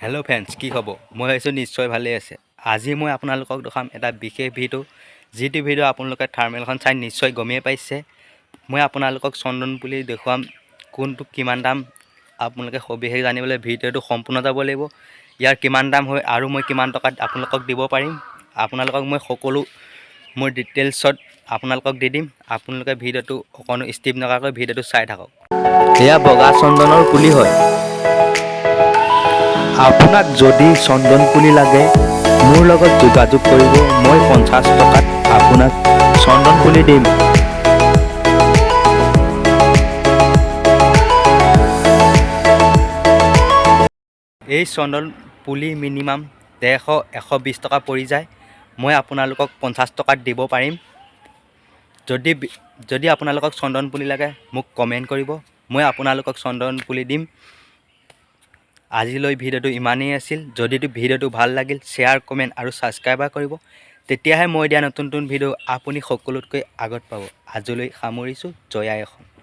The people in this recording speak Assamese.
হেল্ল' ফ্ৰেণ্ডছ, কি খবৰ? মই ভাবিছোঁ নিশ্চয় ভালেই আছে। আজি মই আপোনালোকক দেখাম এটা বিশেষ ভিডিঅ', যিটো ভিডিঅ' আপোনালোকে থাৰ্মেলখন চাই নিশ্চয় গমেই পাইছে। মই আপোনালোকক চন্দন পুলি দেখুৱাম, কোনটো কিমান দাম। আপোনালোকে সবিশেষ জানিবলৈ ভিডিঅ'টো সম্পূৰ্ণ যাব লাগিব। ইয়াৰ কিমান দাম হয় আৰু মই কিমান টকাত আপোনালোকক দিব পাৰিম, আপোনালোকক মই সকলো মোৰ ডিটেইলছত আপোনালোকক দি দিম। আপোনালোকে ভিডিঅ'টো অকণো স্কিপ নকৰাকৈ ভিডিঅ'টো চাই থাকক। এয়া বগা চন্দনৰ পুলি হয়। আপোনাক যদি চন্দন পুলি লাগে মোৰ লগত যোগাযোগ কৰিব। মই 50 টকাত আপোনাক চন্দন পুলি দিম। এই চন্দন পুলি মিনিমাম 100-120 টকা পৰি যায়। মই আপোনালোকক 50 টকাত দিব পাৰিম। যদি আপোনালোকক চন্দন পুলি লাগে মোক কমেণ্ট কৰিব, মই আপোনালোকক চন্দন পুলি দিম। আজিলৈ ভিডিঅ'টো ইমানেই আছিল। যদি ভিডিঅ'টো ভাল লাগিল শ্বেয়াৰ, কমেণ্ট আৰু ছাবস্ক্ৰাইবাৰ কৰিব, তেতিয়াহে মই দিয়া নতুন ভিডিঅ' আপুনি সকলোতকৈ আগত পাব। আজিলৈ সামৰিছোঁ। জয় আই অসম।